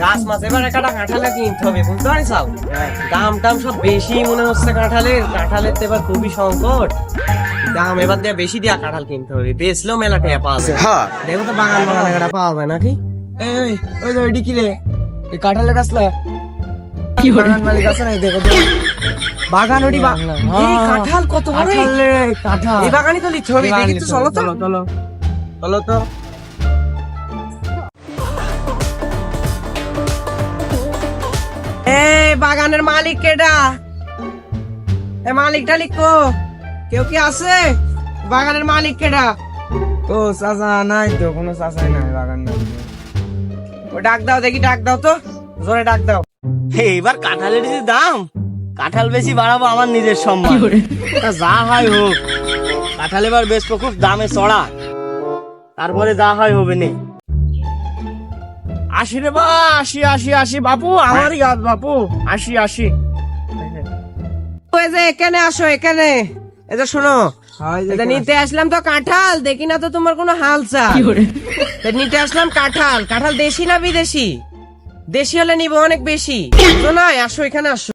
গাছ মাছ এবার একটা কাঁঠালে কিনতে হবে, বুঝতে পারিস? দাম টাম সব বেশি মনে হচ্ছে কাঁঠালের। কাঁঠালের তো এবার খুবই সংকট, দাম এবার দিয়ে বেশি দিয়া কাঁঠাল কিনতে হবে, বেচলেও মেলা টাকা পাওয়া যায়। দেখো তো বাগান বাগান একটা পাওয়া যায় নাকি? এই ওই যে ওইটি কি রে, এই কাঁঠালের গাছ না কি বাগান মালিক আছে না, দেখো তো বাগান ওটি এই কাঁঠাল কত বড়! কাঁঠাল রে, কাঁঠাল। এই বাগানই তো লিখতে হবে, দেখি তো, চলো তো চলো চলো চলো তো। এই বাগানের মালিক কেডা? এ মালিকটা লিখো, কেউ কি আছে? বাগানের মালিক কেডা? ও চাচা নাই তো, কোনো চাচাই নাই বাগান নাই। ও ডাক দাও দেখি, ডাক দাও তো, জোরে ডাক দাও। এইবার কাঁঠালের যে দাম, কাঁঠাল বেশি বাড়াবো আমার নিজের সম্মান। তা যা হয় হোক, কাঁঠাল এবার বেশ খুব দামে চড়া, তারপরে যা হয় হবে নে। আসি রে বা, আসি আসি আসি বাপু, আমারই গাছ বাপু, আসি আসি। ওই যে এখানে আসো, এখানে এই যে শোনো, এটা নিতে আসলাম তো কাঁঠাল, দেখি না তো তোমার কোনো হাল চাল। নিতে আসলাম কাঁঠাল। কাঁঠাল দেশি না বিদেশি? দেশি হলে নিবো অনেক বেশি, তো নয়, আসো এখানে আসো।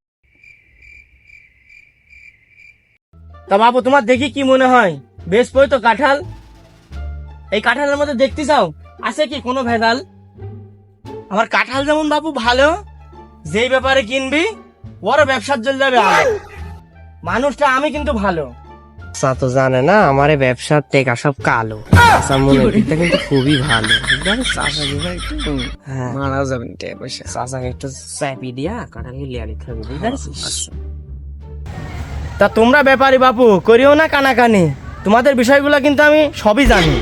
তা বাবু তোমার দেখি কি মনে হয়, বেশ পই তো কাঁঠাল? এই কাঁঠালের মধ্যে দেখতে চাও আছে কি কোনো ভেজাল? আমার কাঁঠাল যেমন বাবু ভালো, যেই ব্যাপারে কিনবি ওর ব্যবসার চলে যাবে আলো। মানুষটা আমি কিন্তু ভালো। চাচা তো জানে না আমার ব্যবসার টেকা সব কালো। চাচা মনে দিকটা কিন্তু খুবই ভালো, হ্যাঁ মারাও যাবেন পয়সা। চাচাকে একটু চাপি দিয়া কাঁঠালকে লিয়ালি খাবি, বুঝতে পারছিস? তা তোমরা ব্যাপারী বাপু করিও না কানাকানি, তোমাদের বিষয়গুলো কিন্তু আমি সবই জানি।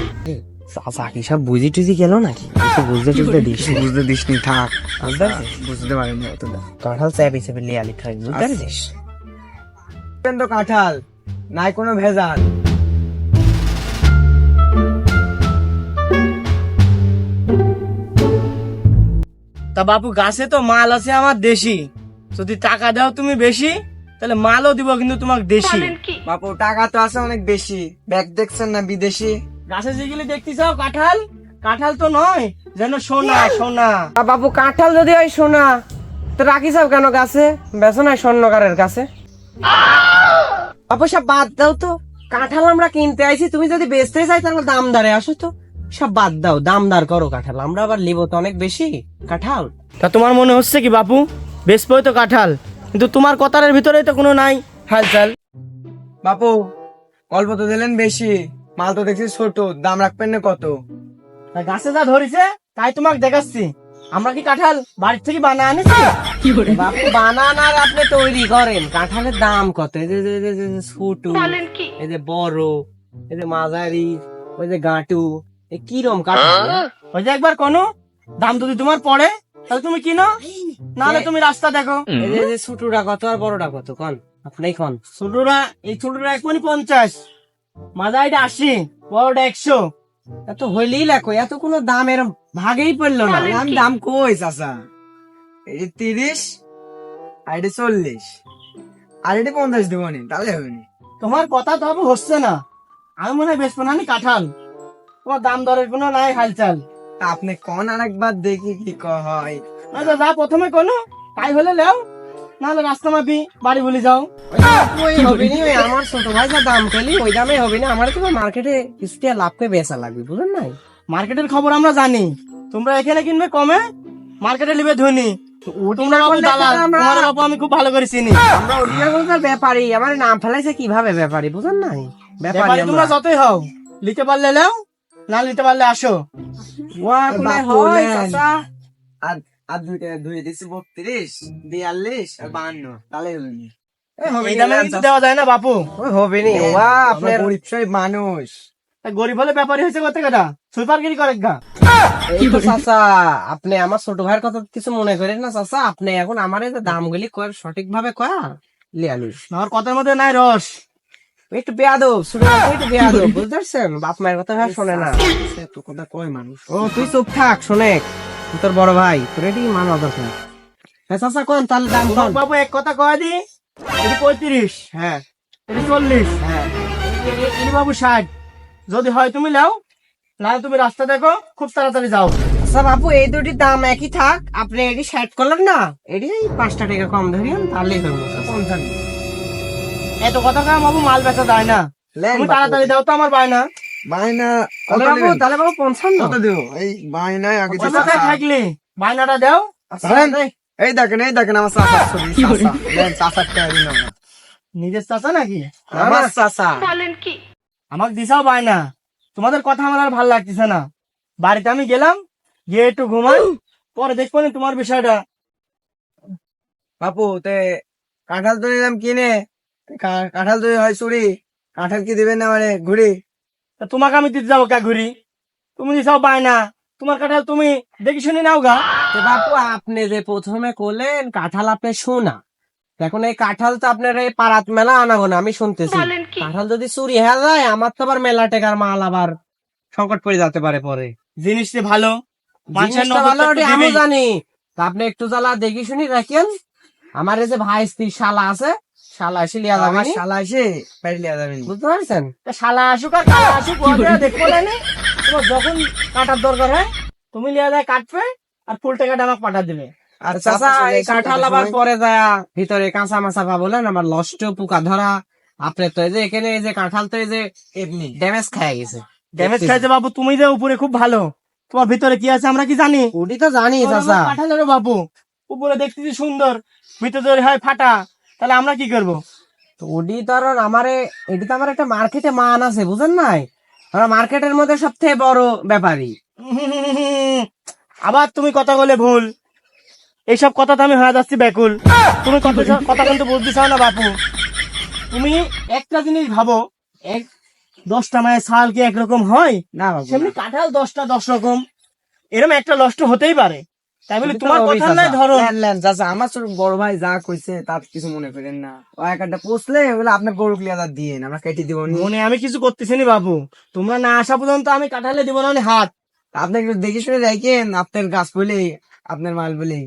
চাচা কি সব বুঝি টুঝি গেল নাকি? কিছু বুঝতে টুঝতে দিস? বুঝতে দিসনি, থাক। বুঝতে পারছিস? বুঝতে পারিনি অতটা। কাঁঠাল চাপি চাপি লিয়ালি খাবি, বুঝতে পারছিস? তো কাঁঠাল নাই কোনো ভেজাল। তা বাপু গাছে তো মাল আছে আমার দেশি, যদি টাকা দাও তুমি বেশি তাহলে মালও দিব কিন্তু তোমাকে দেশি। বাপু টাকা তো আছে অনেক বেশি, ব্যাগ দেখছেন না বিদেশি। গাছে যেগুলি দেখতে চাও কাঁঠাল, কাঁঠাল তো নয় যেন সোনা সোনা। বাবু কাঁঠাল যদি হয় সোনা, তো রাখি সব কেন গাছে? বেছো নাই স্বর্ণকারের কাছে? বাবু সব বাদ দাও তো, কাঁঠাল আমরা কিনতে আইছি, তুমি যদি বেচতে চাই তাহলে দামদারে আসো তো। সব বাদ দাও, দামদার করো কাঁঠাল, আমরা আবার লিবো তো অনেক বেশি কাঁঠাল। তা তোমার মনে হচ্ছে কি বাপু বেশ পই তো কাঁঠাল, কিন্তু তোমার কথার ভিতরে তো কোনো নাই হালচাল। বাপু অল্প তো দিলেন বেশি, মাল তো দেখছি ছোট, দাম রাখবেন না কত? তা গাছে যা ধরেছে তাই তোমাকে দেখাচ্ছি। আমরা কি কাঁঠাল বাড়ি থেকে বানা আনেছি? বাপু বানান আর আপনি তৈরি করেন, কাঁঠালের দাম কত? এই যে ছোট, এই যে বড়, এই যে মাঝারি, ওই যে গাঁটু, এই কিরম কাঁঠাল? ওই যে একবার কোনো দাম যদি তোমার পড়ে তাহলে তুমি কিনো, নাহলে তুমি রাস্তা দেখো। এই যে ছোটটা কত আর বড়টা কত কন? আপনি কন। ছোটরা, এই ছোটরা 1.50, মাঝারিটা 80, বড়টা 100। এত হইলেই লেখো, এত কোনো দাম এরম ভাগেই পড়লো না। আমি দাম কই চাচা, এই 30 আর এটা 40 আর এটা 50 দেবো নি, তাহলে হবে নি। তোমার কথা তো আবার হচ্ছে না, আমি মনে হয় বেচবো না নি কাঁঠাল, তোমার দাম দরের কোনো নাই হালচাল। তা আপনি কোন আর একবার দেখি কি হয়। আচ্ছা যা প্রথমে কোনো তাই হলে লেও, নাহলে রাস্তা মাপি বাড়ি বলে যাও। ওই হবে নি, ওই আমার ছোট ভাই যা দাম পেলি ওই দামে হবে না। আমার তো মার্কেটে কিছুটা লাভ করে বেচা লাগবে, বুঝলেন নাই? মার্কেটের খবর আমরা জানি, তোমরা এখানে কিনবে কমে, মার্কেটে নিবে ধনী। তোমরা বাবু দালাল, তোমার বাবু আমি খুব ভালো করে চিনি। আমরা অরিজিনাল ব্যাপারী, আমার নাম ফেলাইছে কিভাবে ব্যাপারী, বুঝলেন নাই? ব্যাপারী ব্যাপারে তোমরা আমরা। যতই হও, নিতে পারলে লেও, না নিতে পারলে আসো। ওয়া কোনে বাপু হয় নেন। চাচা? আর আর দুইটা ধুয়ে দিচ্ছি 32, 42 আর 52, তাহলে হবে নি। এই দামে কিন্তু দেওয়া যায় না বাপু। ওই হবে নি, ওয়া আমরা আপনার গরিব সব মানুষ। তা গরিব হলে ব্যাপারী হয়েছে কত টাকা, সুইপারগিরি করে গা। এই তো চাচা, আপনি আমার ছোট ভাইয়ের কথা কিছু মনে করেন না চাচা। আপনি এখন আমার এই যে দামগুলি কয় সঠিক ভাবে কয়া লিয়ালুস। আমার কথার মধ্যে নাই রস। একটু বেয়াদব, ছোট ভাই একটু বেয়াদব, বুঝতে পারছেন? বাপ মায়ের কথা ভাই শোনে না। এত কথা কয় মানুষ। ও তুই চুপ থাক, শোনে তোর বড় ভাই, তোর এটি মানা দরকার। হ্যাঁ চাচা কোন তাহলে দাম কোন? বাবু এক কথা কয়ে দি, এটি 35, হ্যাঁ এটি 40, হ্যাঁ এটি বাবু 60। যদি হয় তুমি লাও, না তুমি রাস্তা দেখো, খুব তাড়াতাড়ি যাও। আচ্ছা আচ্ছা বাপু, এই দুটির দাম একই থাক, আপনি এটি সেট করলেন না, এটি 5 টাকা কম ধরিয়েন তাহলেই হইব। 55 এত কথা কয় বাবু, মাল বেচা যায় না। লেন তুমি বাপু। তাড়াতাড়ি দাও তো আমার বায়না। বায়না তাহলে বাবু, তাহলে বাবু 55। কত দেবো? এই বায়নায় আগে ওই কথায় থাকলে বায়নাটা দাও। ধরেন, এই দেখেন আমার চাচার ছবি, চাচা। লেন, চাচার টাকা দিন আমরা। নিজের চাচা নাকি? আমার চাচা। আমাকে দিছাও বায়না। তোমাদের কথা আমার আর ভালো লাগতেছে না। বাড়িতে আমি গেলাম, গিয়ে একটু ঘুমাই, পরে দেখবো না তোমার বিষয়টা। বাপু তে কাঁঠাল তো নিলাম কিনে, কাঁঠাল তো হয় চুরি, কাঁঠাল কি দিবেন না মানে ঘুরি? তা তোমাকে আমি দিতে যাবো কে ঘুরি? তুমি দিছাও বায়না, তোমার কাঠাল তুমি দেখি শুনি নাও গা। তো বাপু, আপনি যে প্রথমে করলেন কাঁঠাল আপনি শোনা, এখন এই কাঁঠাল তো আপনার এই পাড়াত মেলা আনাবো না, আমি শুনতেছি কাঁঠাল যদি চুরি হয়ে যায় আমার তো আবার মেলা টেকার মাল আবার সংকট পড়ে যেতে পারে পরে। জিনিসটি ভালো, মানুষের জিনিসটা ভালো, নজর ওটি আমি জানি। তা আপনি একটু জ্বালা দেখি শুনি রাখেন। আমার এই যে ভাই স্ত্রী শালা আছে, শালা এসে লিয়া যাবে আমার নি। শালা এসে বাড়ি লিয়া যাবেন। বুঝতে পারছেন? শালা আসুক আর কালা আসুক, ওদের দেখবো না নে। তোমার যখন কাটার দরকার হয় তুমি লিয়া যায় কাটবে, আর ফুল টাকাটা আমাকে পাঠা দিবে। আর চাচা, এই চাচা কাঁঠাল আবার পরে যায় ভিতরে কাঁচা মাচা পা বলেন আমার লষ্ট পোকা ধরা। আপনি তো এই যে এখানে এই যে কাঁঠাল তো এই যে এমনি ড্যামেজ খেয়ে গেছে। ড্যামেজ খাইছে বাবু, তুমি যে উপরে খুব ভালো, তোমার ভিতরে কি আছে আমরা কি জানি? ওটি তো জানি চাচা। কাঁঠালেরও বাবু উপরে দেখতেছি সুন্দর, ভিতরে যদি হয় ফাটা, তাহলে আমরা কি করবো? তো ওটি তো আর আমারে, এটি তো আমার একটা মার্কেটে মান আছে, বুঝেন নাই? আমরা মার্কেটের মধ্যে সব থেকে বড় ব্যাপারী। আবার তুমি কথা বলে ভুল, এইসব কথা তো আমি হয়ে যাচ্ছি ব্যাকুল। তুমি কথা কিন্তু বুঝতে চাও না বাপু। তুমি একটা জিনিস ভাবো, 10টা মায়ের ছাল কি একরকম হয়? না বাবু, সেমনি কাঁঠাল 10টা 10 রকম, এরকম একটা নষ্ট হতেই পারে। তাই বলে এটা তো তোমার হবেই কথা নাই চাচা। ধরো। লেন চাচা, আমার ছোট বড় ভাই যা কইছে তার কিছু মনে করেন না। ও একটা পুষলে বলে আপনার গরু ক্লিয়ার দিয়ে আমরা কেটে দিব নি। মনে আমি কিছু করতেছি না বাবু, তোমরা না আসা পর্যন্ত আমি কাঁঠালে দিব না হাত। আপনি একটু দেখে শুনে রাখেন, আপনার গাছ বলে আপনার মাল বলে।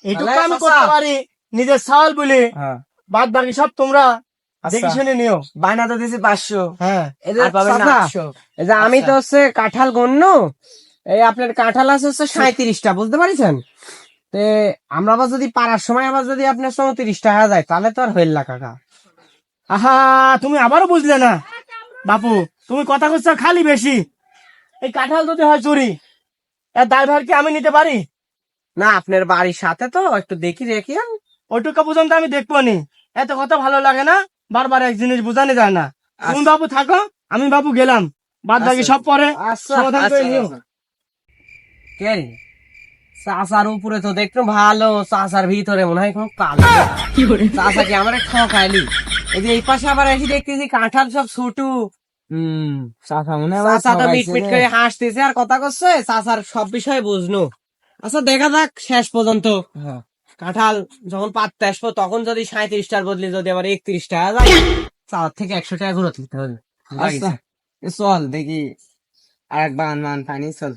এইটুকু তাহলে আমি চাচা। করতে পারি, নিজের ছাল বলে। হ্যাঁ, বাদ বাকি সব তোমরা দেখে আচ্ছা। শুনে নিও। বায়না তো দিয়েছি 500, হ্যাঁ, এই যে আর পাবেন না চাচা, 800। এই যে আমি আচ্ছা। তো হচ্ছে কাঁঠাল গণ্য, এই আপনার কাঁঠাল আছে হচ্ছে 37টা, বুঝতে পারছেন? তে আমরা আবার যদি পারার সময় আবার যদি আপনার 34টা হয়ে যায় তাহলে তো আর হইল কাকা। আহা, তুমি আবারও বুঝলে না বাপু, তুমি কথা করছো খালি বেশি। এই কাঁঠাল যদি হয় চুরি, এর দায়ভার কি আমি নিতে পারি? না, আপনার বাড়ির সাথে তো একটু দেখি রেখেন। ওইটুকু পর্যন্ত আমি দেখবো নি। এত কথা ভালো লাগে না, বারবার এক জিনিস বোঝানো যায় না। তুমি বাবু থাকো, আমি বাবু গেলাম, বাদ বাকি সব পরে আচ্ছা, সমাধান করে নিও। কে রে? চাচার উপরে তো দেখতো ভালো, চাচার ভিতরে মনে হয় কোনো কালো। চাচা কি আমার ঠকাইলি? এই যে এই পাশে আবার এসে দেখতেছি কাঁঠাল সব ছোট। চাচা মনে হয় চাচা তো মিট মিট করে হাসতেছে আর কথা করছে, চাচার সব বিষয় বুঝলো। আচ্ছা দেখা যাক শেষ পর্যন্ত। হ্যাঁ। কাঁঠাল যখন পাততে আসবো তখন যদি 37টার বদলে যদি আবার 31 টাকা যায়, চার থেকে 100 টাকা ঘুরত নিতে হবে। আচ্ছা, চল দেখি আর এক বান মান পানি চল।